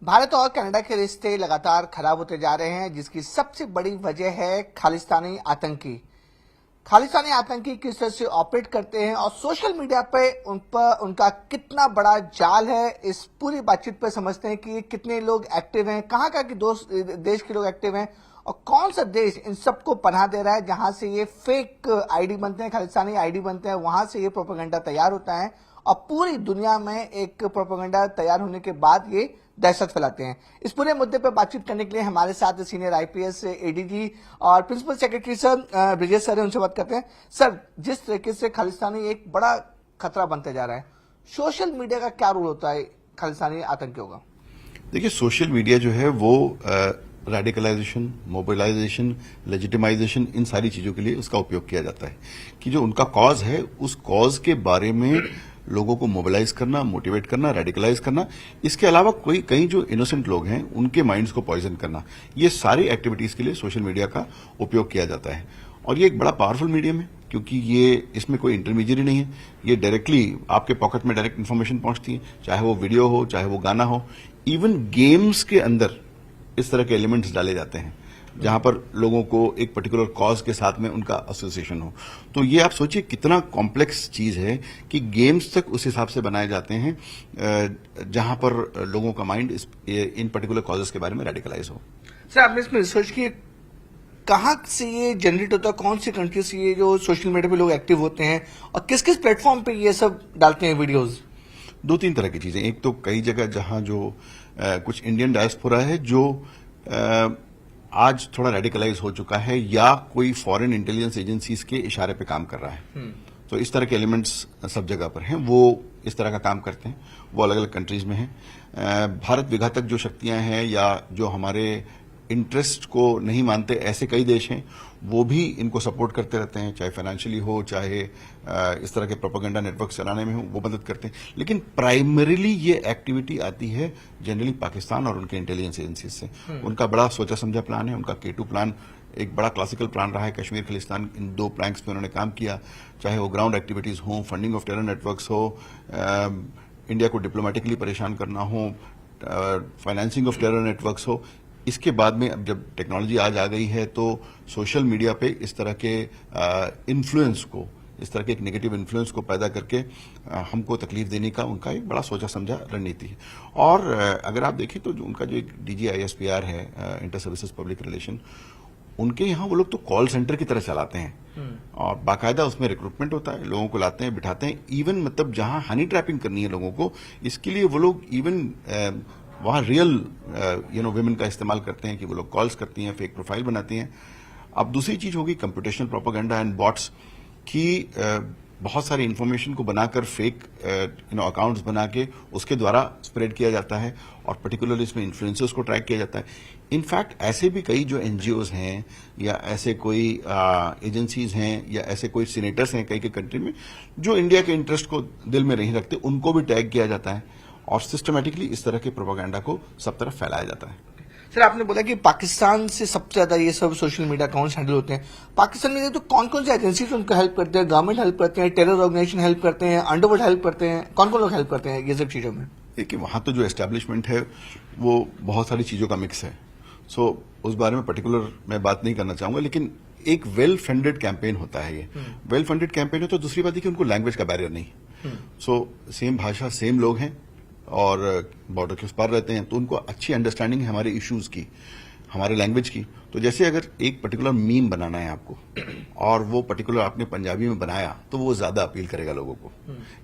भारत और कनाडा के रिश्ते लगातार खराब होते जा रहे हैं, जिसकी सबसे बड़ी वजह है खालिस्तानी आतंकी किस तरह से ऑपरेट करते हैं और सोशल मीडिया पे उन पर उनका कितना बड़ा जाल है। इस पूरी बातचीत पे समझते हैं कि कितने लोग एक्टिव हैं, कहाँ कहाँ के देश के लोग एक्टिव हैं और कौन सा देश इन सबको पनाह दे रहा है, जहां से ये फेक आईडी बनते हैं, खालिस्तानी आईडी बनते हैं, वहां से ये प्रोपेगेंडा तैयार होता है और पूरी दुनिया में एक प्रोपेगेंडा तैयार होने के बाद ये दहशत फैलाते हैं। इस पूरे मुद्दे पर बातचीत करने के लिए हमारे साथ सीनियर आईपीएस एडीजी और principal secretary sir Brijesh sir है, उनसे बात करते हैं। सर, जिस तरीके से खालिस्तानी एक बड़ा खतरा बनते जा रहा है, सोशल मीडिया का क्या रोल होता है खालिस्तानी आतंकियों का? देखिए, सोशल मीडिया जो है वो रेडिकलाइजेशन, मोबिलाइजेशन, लेजिटिमाइजेशन, इन सारी चीजों के लिए उसका उपयोग किया जाता है कि जो उनका कॉज है उस कॉज के बारे में लोगों को मोबिलाइज करना, मोटिवेट करना, रेडिकलाइज करना। इसके अलावा कई जो इनोसेंट लोग हैं उनके माइंड्स को पॉइजन करना, ये सारी एक्टिविटीज के लिए सोशल मीडिया का उपयोग किया जाता है। और ये एक बड़ा पावरफुल मीडियम है क्योंकि ये इसमें कोई इंटरमीडिएट नहीं है, ये डायरेक्टली आपके पॉकेट में डायरेक्ट इन्फॉर्मेशन पहुंचती है, चाहे वो वीडियो हो, चाहे वो गाना हो। इवन गेम्स के अंदर इस तरह के एलिमेंट्स डाले जाते हैं जहां पर लोगों को एक पर्टिकुलर कॉज के साथ में उनका एसोसिएशन हो। तो ये आप सोचिए कितना कॉम्प्लेक्स चीज है कि गेम्स तक उस हिसाब से बनाए जाते हैं जहां पर लोगों का माइंड इन पर्टिकुलर कॉजेस के बारे में रेडिकलाइज हो। सर, आपने इसमें रिसर्च की, कहाँ से ये जनरेट होता है, कौन सी कंट्री से ये जो सोशल मीडिया पे लोग एक्टिव होते हैं और किस किस प्लेटफॉर्म पे ये सब डालते हैं वीडियोस? दो तीन तरह की चीजें। एक तो कई जगह जहां जो कुछ इंडियन डायस्पोरा है जो आज थोड़ा रेडिकलाइज हो चुका है या कोई फॉरेन इंटेलिजेंस एजेंसीज के इशारे पे काम कर रहा है, तो इस तरह के एलिमेंट्स सब जगह पर हैं। वो इस तरह का काम करते हैं, वो अलग अलग कंट्रीज में हैं। भारत विघातक जो शक्तियां हैं या जो हमारे इंटरेस्ट को नहीं मानते, ऐसे कई देश हैं, वो भी इनको सपोर्ट करते रहते हैं, चाहे फाइनेंशियली हो, चाहे इस तरह के प्रोपेगेंडा नेटवर्क चलाने में हो, वो मदद करते हैं। लेकिन प्राइमरीली ये एक्टिविटी आती है जनरली पाकिस्तान और उनके इंटेलिजेंस एजेंसीज से। उनका बड़ा सोचा समझा प्लान है, उनका K2 प्लान एक बड़ा क्लासिकल प्लान रहा है। कश्मीर खालिस्तान, इन दो प्लैंक्स पे उन्होंने काम किया, चाहे वो ग्राउंड एक्टिविटीज हो, फंडिंग ऑफ टेरर नेटवर्क्स हो, इंडिया को डिप्लोमेटिकली परेशान करना हो, फाइनेंसिंग ऑफ टेरर नेटवर्क्स हो। इसके बाद में अब जब टेक्नोलॉजी आज आ गई है तो सोशल मीडिया पे इस तरह के इन्फ्लुएंस को, इस तरह के एक नेगेटिव इन्फ्लुएंस को पैदा करके हमको तकलीफ देने का उनका एक बड़ा सोचा समझा रणनीति है। और अगर आप देखें तो जो उनका जो एक DGISPR है, इंटर सर्विसेज पब्लिक रिलेशन, उनके यहाँ वो लोग तो कॉल सेंटर की तरह चलाते हैं और बाकायदा उसमें रिक्रूटमेंट होता है, लोगों को लाते हैं, बिठाते हैं। इवन मतलब जहां हनी ट्रैपिंग करनी है लोगों को, इसके लिए वो लोग इवन वहां रियल विमेन का इस्तेमाल करते हैं कि वो लोग कॉल्स करती हैं, फेक प्रोफाइल बनाती हैं। अब दूसरी चीज होगी कंप्यूटेशनल प्रोपेगेंडा एंड बॉट्स की, बहुत सारी इंफॉर्मेशन को बनाकर फेक अकाउंट्स बना के उसके द्वारा स्प्रेड किया जाता है और पर्टिकुलरली इसमें इन्फ्लुएंसर्स को ट्रैक किया जाता है। इनफैक्ट ऐसे भी कई जो NGOs हैं या ऐसे कोई एजेंसीज हैं या ऐसे कोई सीनेटर्स हैं कई के कंट्री में जो इंडिया के इंटरेस्ट को दिल में नहीं रखते, उनको भी टैग किया जाता है और सिस्टमेटिकली इस तरह के प्रोपेगेंडा को सब तरफ फैलाया जाता है। सर, आपने बोला कि पाकिस्तान से सबसे ज्यादा ये सब सोशल मीडिया अकाउंट्स हैंडल होते हैं। पाकिस्तान में तो कौन कौन सी एजेंसीज उनको हेल्प करते हैं? गवर्नमेंट हेल्प करते हैं, टेरर ऑर्गेनाइजेशन हेल्प करते हैं, अंडरवर्ल्ड हेल्प करते हैं, कौन कौन लोग हेल्प करते हैं ये सब चीजों में? देखिए, वहां तो जो एस्टेब्लिशमेंट है वो बहुत सारी चीजों का मिक्स है। सो उस बारे में पर्टिकुलर मैं बात नहीं करना चाहूंगा, लेकिन एक वेल फंडेड कैंपेन होता है। ये वेल फंडेड कैंपेन है तो दूसरी बात है कि उनको लैंग्वेज का बैरियर नहीं। सो सेम भाषा, सेम लोग हैं और बॉर्डर के उस पार रहते हैं, तो उनको अच्छी अंडरस्टैंडिंग है हमारे इश्यूज की, हमारे लैंग्वेज की। तो जैसे अगर एक पर्टिकुलर मीम बनाना है आपको और वो पर्टिकुलर आपने पंजाबी में बनाया तो वो ज्यादा अपील करेगा लोगों को।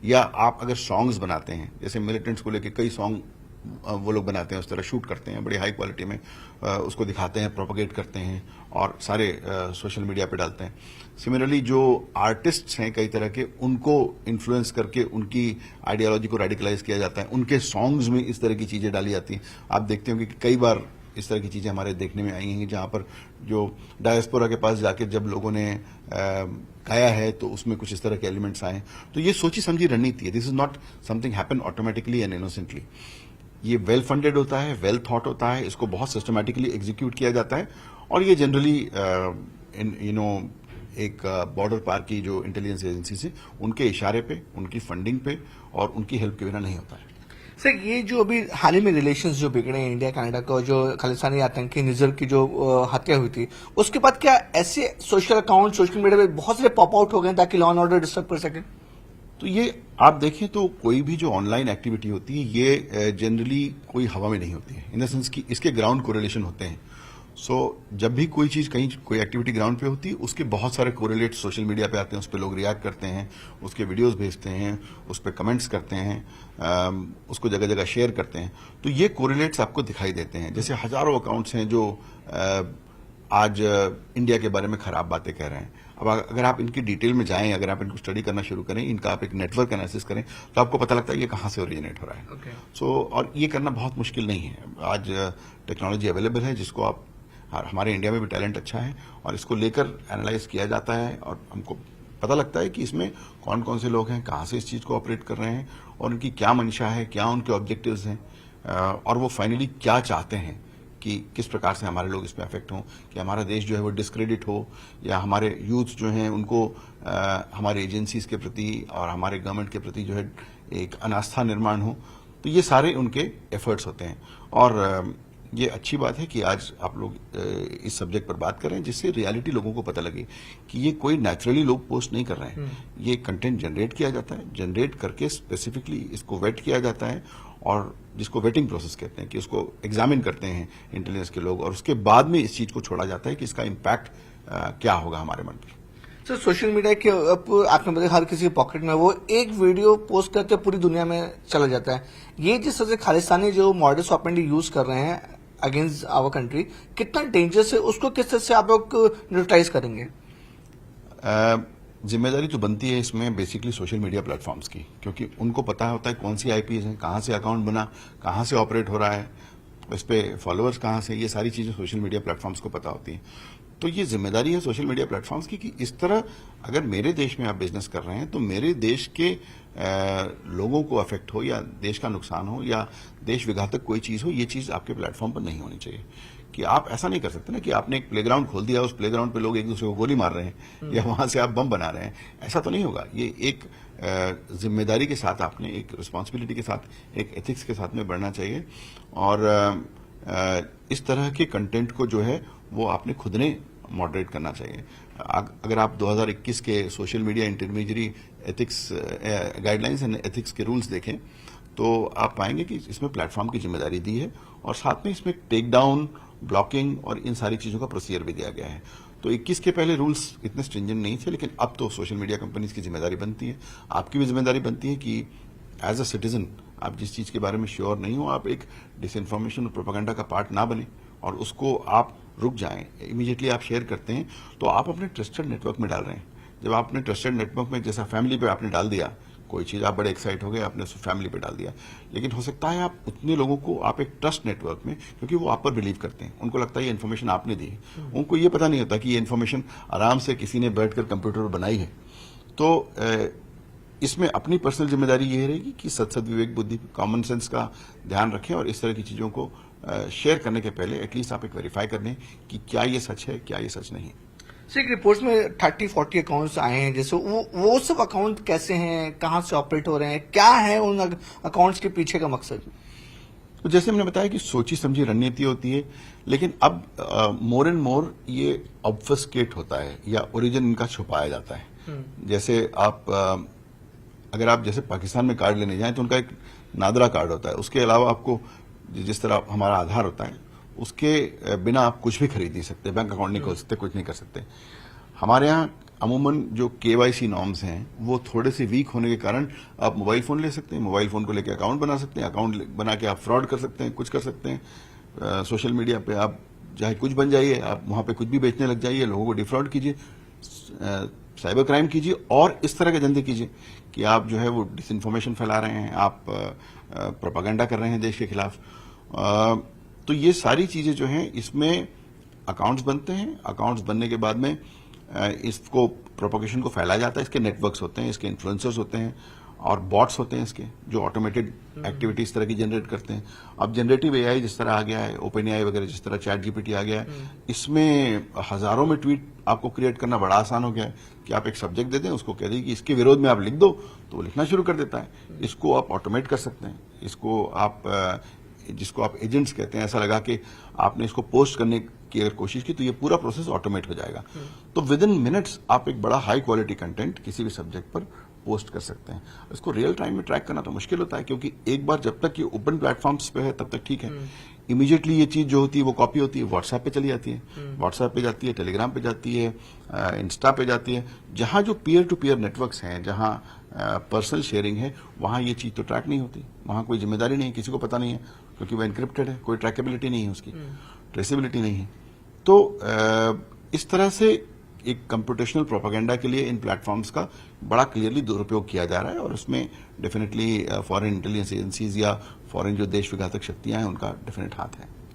या आप अगर सॉन्ग्स बनाते हैं, जैसे मिलिटेंट्स को लेके कई सॉन्ग वो लोग बनाते हैं, उस तरह शूट करते हैं, बड़ी हाई क्वालिटी में उसको दिखाते हैं, प्रोपोगेट करते हैं और सारे सोशल मीडिया पे डालते हैं। सिमिलरली जो आर्टिस्ट्स हैं कई तरह के, उनको इन्फ्लुएंस करके उनकी आइडियोलॉजी को रेडिकलाइज किया जाता है, उनके सॉन्ग्स में इस तरह की चीजें डाली जाती हैं। आप देखते होंगे कि कई बार इस तरह की चीजें हमारे देखने में आई हैं जहां पर जो डायस्पोरा के पास जाके जब लोगों ने गाया है तो उसमें कुछ इस तरह के एलिमेंट्स आए। तो ये सोची समझी रणनीति है। This is not something happen automatically and innocently. ये वेल फंडेड होता है, वेल थॉट होता है, इसको बहुत सिस्टमैटिकली एग्जीक्यूट किया जाता है और ये जनरली एक बॉर्डर पार की जो इंटेलिजेंस एजेंसी है उनके इशारे पे, उनकी फंडिंग पे और उनकी हेल्प के बिना नहीं होता है। सर ये जो अभी हाल ही में रिलेशंस जो बिगड़े हैं इंडिया कनाडा का, जो खालिस्तानी आतंकी निजर की जो हत्या हुई थी, उसके बाद क्या ऐसे सोशल अकाउंट सोशल मीडिया पे बहुत सारे पॉप आउट हो गए ताकि लॉ एंड ऑर्डर डिस्टर्ब कर सके? तो ये आप देखें तो कोई भी जो ऑनलाइन एक्टिविटी होती है ये जनरली कोई हवा में नहीं होती है, इन द सेंस कि इसके ग्राउंड कोरिलेशन होते हैं। सो जब भी कोई चीज कहीं कोई एक्टिविटी ग्राउंड पे होती है उसके बहुत सारे कोरिलेट सोशल मीडिया पे आते हैं, उस पर लोग रिएक्ट करते हैं, उसके वीडियोस भेजते हैं, उस पर कमेंट्स करते हैं, उसको जगह जगह शेयर करते हैं। तो ये कोरिलेट्स आपको दिखाई देते हैं। जैसे हजारों अकाउंट्स हैं जो आज इंडिया के बारे में खराब बातें कह रहे हैं। अब अगर आप इनकी डिटेल में जाएं, अगर आप इनको स्टडी करना शुरू करें, इनका आप एक नेटवर्क एनालिसिस करें, तो आपको पता लगता है ये कहां से ओरिजिनेट हो रहा है। सो और ये करना बहुत मुश्किल नहीं है। आज टेक्नोलॉजी अवेलेबल है जिसको आप, हमारे इंडिया में भी टैलेंट अच्छा है और इसको लेकर एनालाइज किया जाता है और हमको पता लगता है कि इसमें कौन कौन से लोग हैं, कहां से इस चीज को ऑपरेट कर रहे हैं और उनकी क्या मंशा है, क्या उनके ऑब्जेक्टिव्स हैं और वो फाइनली क्या चाहते हैं कि किस प्रकार से हमारे लोग इसमें अफेक्ट हों, कि हमारा देश जो है वो डिस्क्रेडिट हो या हमारे यूथ जो हैं उनको हमारे एजेंसीज के प्रति और हमारे गवर्नमेंट के प्रति जो है एक अनास्था निर्माण हो। तो ये सारे उनके एफर्ट्स होते हैं और ये अच्छी बात है कि आज आप लोग इस सब्जेक्ट पर बात कर रहे हैं जिससे रियलिटी लोगों को पता लगे कि ये कोई नेचुरली लोग पोस्ट नहीं कर रहे हैं। ये कंटेंट जनरेट किया जाता है, जनरेट करके स्पेसिफिकली इसको वेट किया जाता है और जिसको वेटिंग प्रोसेस कहते हैं कि उसको एग्जामिन करते हैं इंटेलिजेंस के लोग और उसके बाद में इस चीज को छोड़ा जाता है कि इसका इम्पैक्ट क्या होगा हमारे मन पर। सर सोशल मीडिया के आपने बताया हर किसी के पॉकेट में वो एक वीडियो पोस्ट करते पूरी दुनिया में चला जाता है। ये जिस तरह से खालिस्तानी जो मॉडस ऑपरेंडी यूज कर रहे हैं अगेंस्ट आवर कंट्री, कितना डेंजरस है, उसको किस तरह से आप लोग न्यूट्रलाइज करेंगे? जिम्मेदारी तो बनती है इसमें बेसिकली सोशल मीडिया प्लेटफॉर्म्स की, क्योंकि उनको पता होता है कौन सी आईपीज हैं, कहां से अकाउंट बना, कहां से ऑपरेट हो रहा है, इस पे फॉलोअर्स कहां से, ये सारी चीजें सोशल मीडिया प्लेटफॉर्म्स को पता होती हैं। तो ये जिम्मेदारी है सोशल मीडिया प्लेटफॉर्म्स की कि इस तरह अगर मेरे देश में आप बिजनेस कर रहे हैं तो मेरे देश के लोगों को अफेक्ट हो या देश का नुकसान हो या देश विघातक कोई चीज हो, ये चीज आपके प्लेटफॉर्म पर नहीं होनी चाहिए। कि आप ऐसा नहीं कर सकते ना कि आपने एक प्लेग्राउंड खोल दिया, उस प्लेग्राउंड पे लोग एक दूसरे को गोली मार रहे हैं या वहां से आप बम बना रहे हैं, ऐसा तो नहीं होगा। ये एक जिम्मेदारी के साथ, आपने एक रिस्पॉन्सिबिलिटी के साथ, एक एथिक्स के साथ में बढ़ना चाहिए और इस तरह के कंटेंट को जो है वो आपने खुद ने मॉडरेट करना चाहिए। अगर आप 2021 के social media intermediary ethics guidelines and ethics के रूल्स देखें तो आप पाएंगे कि इसमें प्लेटफॉर्म की जिम्मेदारी दी है और साथ में इसमें टेक डाउन, ब्लॉकिंग और इन सारी चीजों का प्रोसीजर भी दिया गया है। तो 21 के पहले रूल्स इतने स्ट्रिंजेंट नहीं थे, लेकिन अब तो सोशल मीडिया कंपनीज की जिम्मेदारी बनती है, आपकी भी जिम्मेदारी बनती है कि एज अ सिटीजन आप जिस चीज के बारे में श्योर नहीं हो, आप एक डिसइंफॉर्मेशन और प्रोपेगेंडा का पार्ट ना बने और उसको आप रुक जाएं, इमीडिएटली आप शेयर करते हैं तो आप अपने ट्रस्टेड नेटवर्क में डाल रहे हैं। जब आप अपने ट्रस्टेड नेटवर्क में, जैसा फैमिली पे आपने डाल दिया कोई चीज, आप बड़े एक्साइट हो गए, आपने उसको फैमिली पे डाल दिया, लेकिन हो सकता है आप उतने लोगों को आप एक ट्रस्ट नेटवर्क में, क्योंकि वो आप पर बिलीव करते हैं, उनको लगता है ये इन्फॉर्मेशन आपने दी है, उनको ये पता नहीं होता कि ये इन्फॉर्मेशन आराम से किसी ने बैठकर कंप्यूटर पर बनाई है। तो इसमें अपनी पर्सनल जिम्मेदारी ये रहेगी कि सत विवेक बुद्धि, कॉमन सेंस का ध्यान रखें और इस तरह की चीजों को शेयर करने के पहले एटलीस्ट आप एक वेरीफाई कर लें कि क्या ये सच है, क्या ये सच नहीं है। सर एक रिपोर्ट में 30-40 अकाउंट्स आए हैं, जैसे वो सब अकाउंट कैसे हैं, कहां से ऑपरेट हो रहे हैं, क्या है उन अकाउंट्स के पीछे का मकसद? तो जैसे हमने बताया कि सोची समझी रणनीति होती है, लेकिन अब मोर एंड मोर ये ऑब्फस्केट होता है या ओरिजिन इनका छुपाया जाता है। जैसे आप अगर आप जैसे पाकिस्तान में कार्ड लेने जाएं तो उनका एक नादरा कार्ड होता है, उसके अलावा आपको जिस तरह हमारा आधार होता है उसके बिना आप कुछ भी खरीद नहीं सकते, बैंक अकाउंट नहीं खोल सकते, कुछ नहीं कर सकते। हमारे यहाँ अमूमन जो केवाईसी नॉर्म्स हैं वो थोड़े से वीक होने के कारण आप मोबाइल फोन ले सकते हैं, मोबाइल फोन को लेकर अकाउंट बना सकते हैं, अकाउंट बना के आप फ्रॉड कर सकते हैं, कुछ कर सकते हैं। सोशल मीडिया पे आप चाहे कुछ बन जाइए, आप वहां पे कुछ भी बेचने लग जाइए, लोगों को डिफ्रॉड कीजिए, साइबर क्राइम कीजिए और इस तरह के धंधे कीजिए कि आप जो है वो डिसइंफॉर्मेशन फैला रहे हैं, आप प्रोपेगेंडा कर रहे हैं देश के खिलाफ। तो ये सारी चीजें जो हैं इसमें अकाउंट्स बनते हैं, अकाउंट्स बनने के बाद में इसको प्रोपोगेशन को फैलाया जाता है, इसके नेटवर्क्स होते हैं, इसके इन्फ्लुएंसर्स होते हैं और बॉट्स होते हैं इसके, जो ऑटोमेटेड एक्टिविटी इस तरह की जनरेट करते हैं। अब जनरेटिव एआई जिस तरह आ गया है, ओपन एआई वगैरह जिस तरह चैट जीपीटी आ गया है, इसमें हजारों में ट्वीट आपको क्रिएट करना बड़ा आसान हो गया है कि आप एक सब्जेक्ट दे दें, उसको कह दें कि इसके विरोध में आप लिख दो तो वो लिखना शुरू कर देता है। इसको आप ऑटोमेट कर सकते हैं। इसको आप जिसको आप एजेंट्स कहते हैं, ऐसा लगा कि आपने इसको पोस्ट करने की अगर कोशिश की तो ये पूरा प्रोसेस ऑटोमेट हो जाएगा। तो विद इन मिनट्स आप एक बड़ा हाई क्वालिटी कंटेंट किसी भी सब्जेक्ट पर पोस्ट कर सकते हैं। इसको रियल टाइम में ट्रैक करना तो मुश्किल होता है, क्योंकि एक बार जब तक ये ओपन प्लेटफॉर्म्स पे है तब तक ठीक है। इमीडिएटली ये चीज जो होती है वो कॉपी होती है, व्हाट्सएप पे चली जाती है, व्हाट्सएप पे जाती है, टेलीग्राम पे जाती है, इंस्टा पे जाती है। जहां जो पीयर टू पीयर नेटवर्क्स हैं, जहां पर्सनल शेयरिंग है, वहां ये चीज तो ट्रैक नहीं होती। वहां कोई जिम्मेदारी नहीं है, किसी को पता नहीं है, क्योंकि वो एनक्रिप्टेड है, कोई ट्रैकेबिलिटी नहीं है उसकी, ट्रेसेबिलिटी नहीं है। तो इस तरह से एक कंप्यूटेशनल प्रोपेगेंडा के लिए इन प्लेटफॉर्म्स का बड़ा क्लियरली दुरुपयोग किया जा रहा है, और उसमें डेफिनेटली फॉरेन इंटेलिजेंस एजेंसीज या फॉरेन जो देश विघातक शक्तियां हैं उनका डेफिनेट हाथ है।